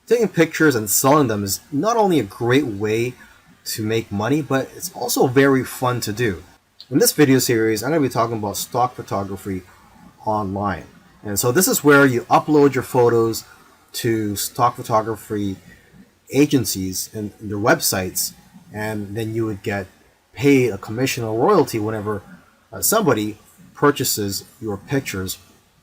Taking pictures and selling them is not only a great way to make money, but it's also very fun to do. In this video series, I'm going to be talking about stock photography online. And so this is where you upload your photos to stock photography agencies and their websites, and then you would get paid a commission or royalty whenever somebody purchases your pictures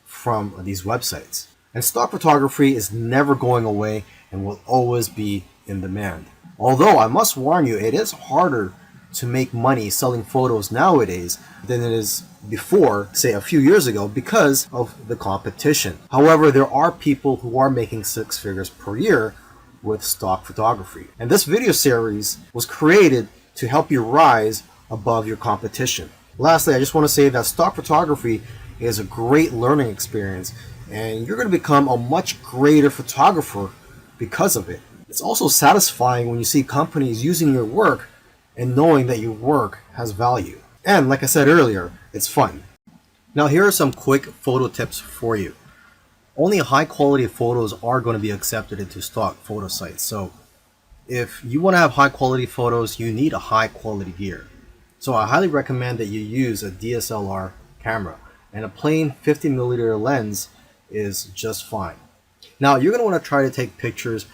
from these websites. And stock photography is never going away and will always be in demand. Although I must warn you, it is harder to make money selling photos nowadays than it is before, say a few years ago, because of the competition. However, there are people who are making six figures per year with stock photography. And this video series was created to help you rise above your competition. Lastly, I just want to say that stock photography is a great learning experience, and you're going to become a much greater photographer because of it. It's also satisfying when you see companies using your work and knowing that your work has value. And like I said earlier, it's fun. Now here are some quick photo tips for you. Only high quality photos are going to be accepted into stock photo sites. So if you want to have high quality photos, you need a high quality gear. So I highly recommend that you use a DSLR camera, and a plain 50mm lens is just fine. Now you're going to want to try to take pictures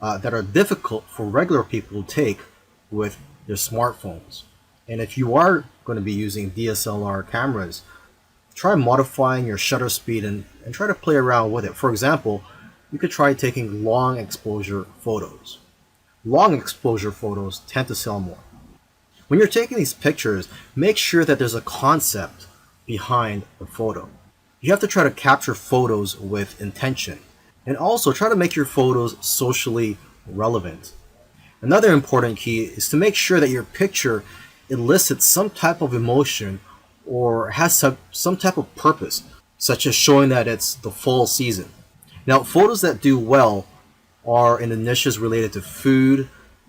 that are difficult for regular people to take with their smartphones. And if you are going to be using DSLR cameras, try modifying your shutter speed and try to play around with it. For example, you could try taking long exposure photos. Long exposure photos tend to sell more. When you're taking these pictures, make sure that there's a concept behind the photo. You have to try to capture photos with intention, and also try to make your photos socially relevant. Another important key is to make sure that your picture elicits some type of emotion or has some type of purpose, such as showing that it's the fall season. Now, photos that do well are in the niches related to food,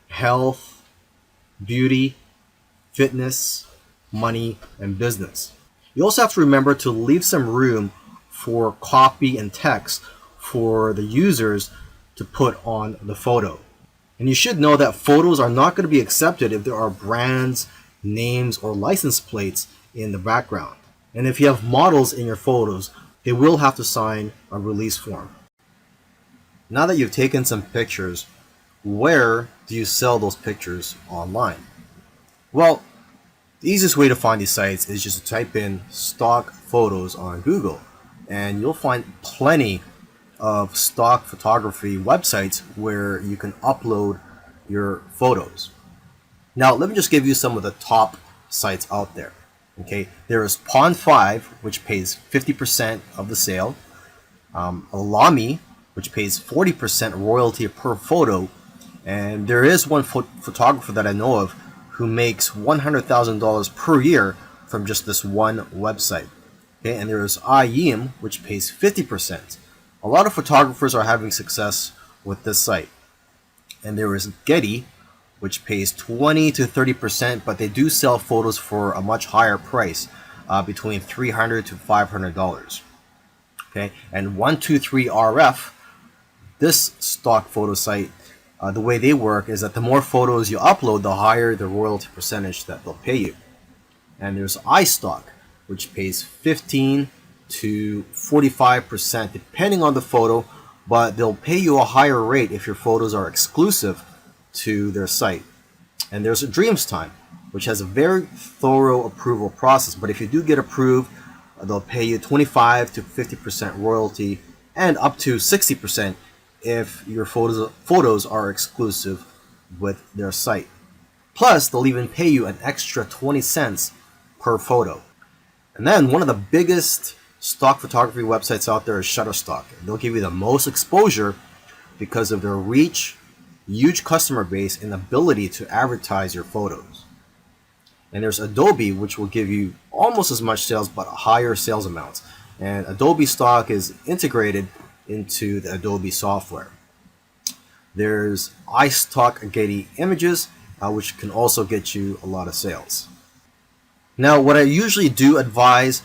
health, beauty, fitness, money, and business. You also have to remember to leave some room for copy and text for the users to put on the photo. And you should know that photos are not going to be accepted if there are brands, names, or license plates in the background. And if you have models in your photos, they will have to sign a release form. Now that you've taken some pictures, where do you sell those pictures online? Well, the easiest way to find these sites is just to type in stock photos on Google, and you'll find plenty of stock photography websites where you can upload your photos. Now, let me just give you some of the top sites out there. Okay, there is Pond5, which pays 50% of the sale, Alami, which pays 40% royalty per photo, and there is one photographer that I know of who makes $100,000 per year from just this one website. Okay, and there is iYeem, which pays 50%. A lot of photographers are having success with this site. And there is Getty, which pays 20 to 30%, but they do sell photos for a much higher price, between $300 to $500. Okay, and 123RF, this stock photo site, the way they work is that the more photos you upload, the higher the royalty percentage that they'll pay you. And there's iStock, which pays 15 to 45% depending on the photo, but they'll pay you a higher rate if your photos are exclusive to their site. And there's a DreamsTime, which has a very thorough approval process, but if you do get approved, they'll pay you 25 to 50% royalty and up to 60% if your photos are exclusive with their site. Plus, they'll even pay you an extra 20 cents per photo. And then one of the biggest stock photography websites out there is Shutterstock. They'll give you the most exposure because of their reach, huge customer base, and ability to advertise your photos. And there's Adobe, which will give you almost as much sales but higher sales amounts. And Adobe stock is integrated into the Adobe software. There's iStock Getty Images, which can also get you a lot of sales. Now, what I usually do advise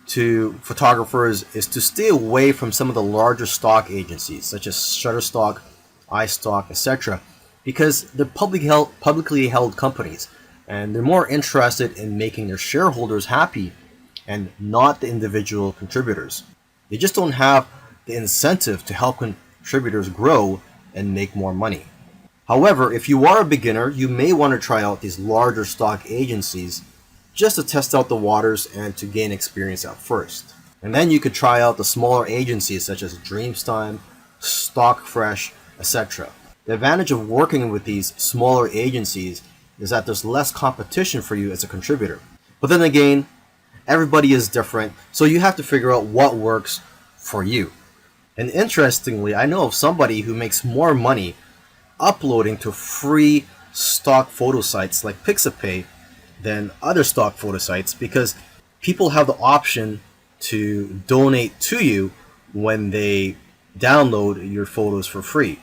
to photographers is to stay away from some of the larger stock agencies, such as Shutterstock, iStock, etc. because they're publicly held companies, and they're more interested in making their shareholders happy and not the individual contributors. They just don't have the incentive to help contributors grow and make more money. However, if you are a beginner, you may want to try out these larger stock agencies just to test out the waters and to gain experience at first. And then you could try out the smaller agencies such as Dreamstime, Stockfresh, etc. The advantage of working with these smaller agencies is that there's less competition for you as a contributor. But then again, everybody is different, so you have to figure out what works for you. And interestingly, I know of somebody who makes more money uploading to free stock photo sites like Pixabay than other stock photo sites because people have the option to donate to you when they download your photos for free.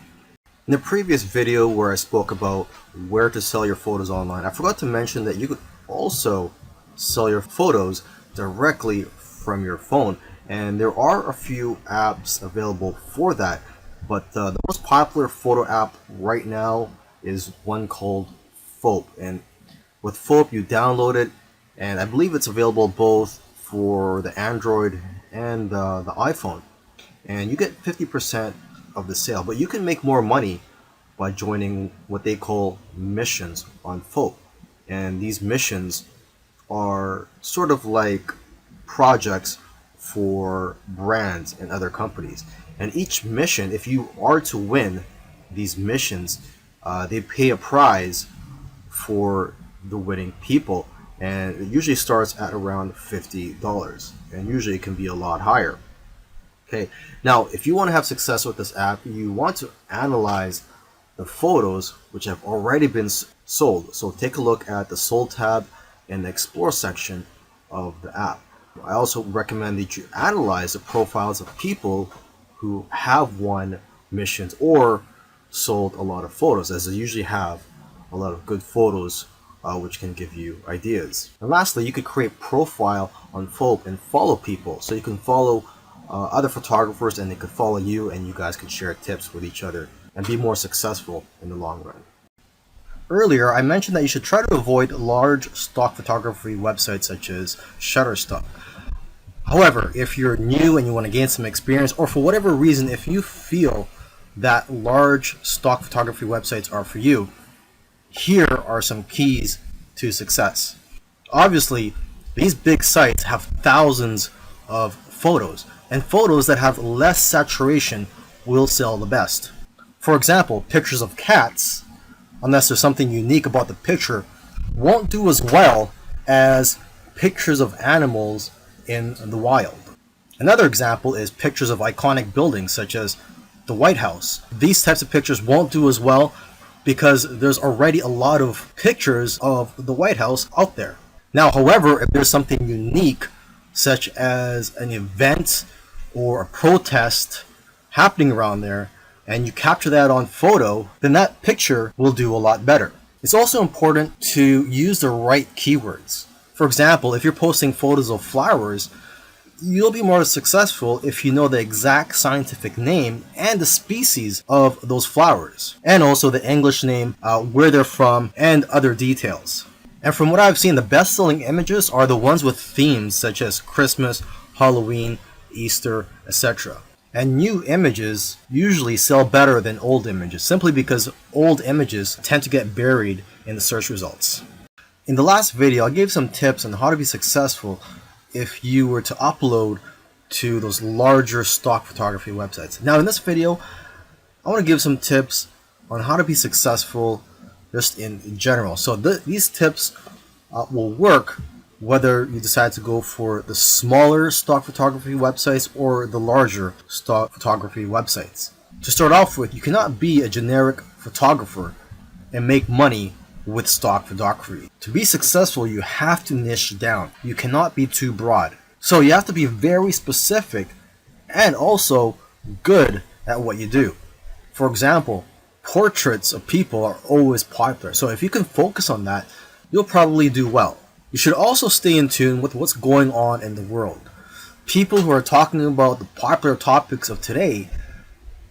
In the previous video where I spoke about where to sell your photos online, I forgot to mention that you could also sell your photos directly from your phone, and there are a few apps available for that, but the most popular photo app right now is one called Phope. And with Phope, you download it, and I believe it's available both for the Android and the iPhone, and you get 50% of the sale. But you can make more money by joining what they call missions on Phope, and these missions are sort of like projects for brands and other companies. And each mission, if you are to win these missions, they pay a prize for the winning people, and it usually starts at around $50, and usually it can be a lot higher. Okay, now if you want to have success with this app, you want to analyze the photos which have already been sold. So take a look at the sold tab in the explore section of the app. I also recommend that you analyze the profiles of people who have won missions or sold a lot of photos, as they usually have a lot of good photos which can give you ideas. And lastly, you could create profile on Phope and follow people. So you can follow other photographers and they could follow you, and you guys can share tips with each other and be more successful in the long run. Earlier, I mentioned that you should try to avoid large stock photography websites such as Shutterstock. However, if you're new and you want to gain some experience, or for whatever reason, if you feel that large stock photography websites are for you, here are some keys to success. Obviously, these big sites have thousands of photos, and photos that have less saturation will sell the best. For example, pictures of cats, unless there's something unique about the picture, won't do as well as pictures of animals in the wild. Another example is pictures of iconic buildings such as the White House. These types of pictures won't do as well because there's already a lot of pictures of the White House out there. Now, however, if there's something unique such as an event or a protest happening around there, and you capture that on photo, then that picture will do a lot better. It's also important to use the right keywords. For example, if you're posting photos of flowers, you'll be more successful if you know the exact scientific name and the species of those flowers, and also the English name, where they're from, and other details. And from what I've seen, the best-selling images are the ones with themes such as Christmas, Halloween, Easter, etc. And new images usually sell better than old images, simply because old images tend to get buried in the search results. In the last video, I gave some tips on how to be successful if you were to upload to those larger stock photography websites. Now in this video, I want to give some tips on how to be successful just in general. So these tips will work whether you decide to go for the smaller stock photography websites or the larger stock photography websites. To start off with, you cannot be a generic photographer and make money with stock photography. To be successful, you have to niche down. You cannot be too broad. So you have to be very specific and also good at what you do. For example, portraits of people are always popular. So if you can focus on that, you'll probably do well. You should also stay in tune with what's going on in the world. People who are talking about the popular topics of today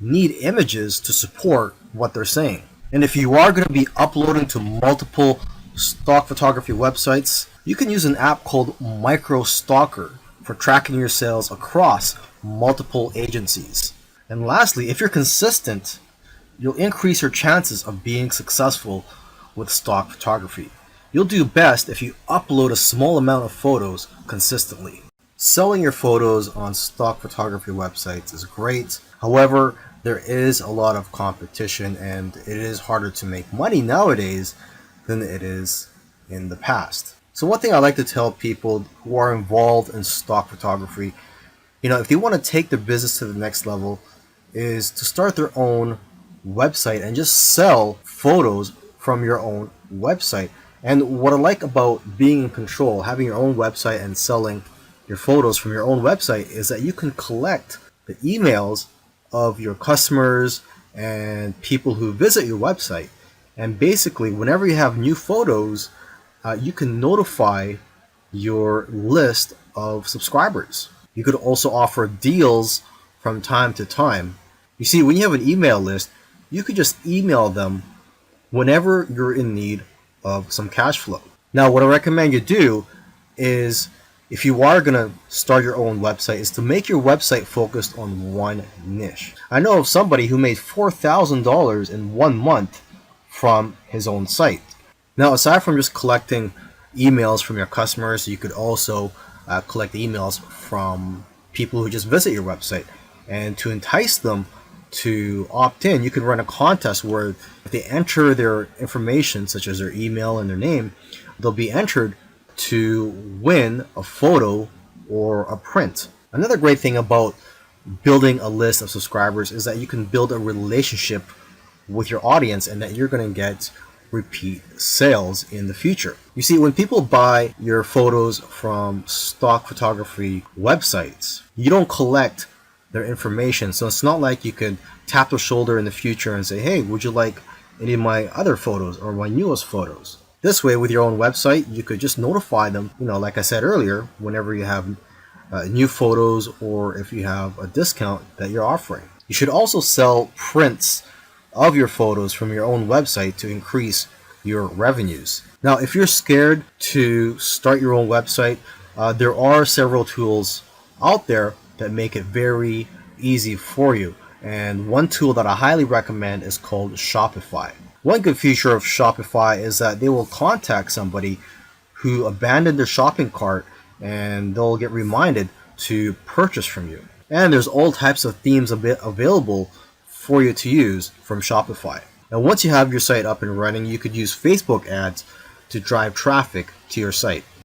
need images to support what they're saying. And if you are going to be uploading to multiple stock photography websites, you can use an app called MicroStalker for tracking your sales across multiple agencies. And lastly, if you're consistent, you'll increase your chances of being successful with stock photography. You'll do best if you upload a small amount of photos consistently. Selling your photos on stock photography websites is great. However, there is a lot of competition and it is harder to make money nowadays than it is in the past. So one thing I like to tell people who are involved in stock photography, if they want to take their business to the next level, is to start their own website and just sell photos from your own website. And what I like about being in control, having your own website and selling your photos from your own website, is that you can collect the emails of your customers and people who visit your website. And basically, whenever you have new photos, you can notify your list of subscribers. You could also offer deals from time to time. You see, when you have an email list, you could just email them whenever you're in need of some cash flow. Now, what I recommend you do is, if you are going to start your own website, is to make your website focused on one niche. I know of somebody who made $4,000 in 1 month from his own site. Now, aside from just collecting emails from your customers, you could also collect emails from people who just visit your website. And to entice them to opt in, you can run a contest where if they enter their information, such as their email and their name, they'll be entered to win a photo or a print. Another great thing about building a list of subscribers is that you can build a relationship with your audience and that you're going to get repeat sales in the future. You see, when people buy your photos from stock photography websites, you don't collect their information. So it's not like you could tap their shoulder in the future and say, hey, would you like any of my other photos or my newest photos? This way, with your own website, you could just notify them, like I said earlier, whenever you have new photos or if you have a discount that you're offering. You should also sell prints of your photos from your own website to increase your revenues. Now, if you're scared to start your own website, there are several tools out there that make it very easy for you. And one tool that I highly recommend is called Shopify. One good feature of Shopify is that they will contact somebody who abandoned their shopping cart and they'll get reminded to purchase from you. And there's all types of themes available for you to use from Shopify. Now, once you have your site up and running, you could use Facebook ads to drive traffic to your site.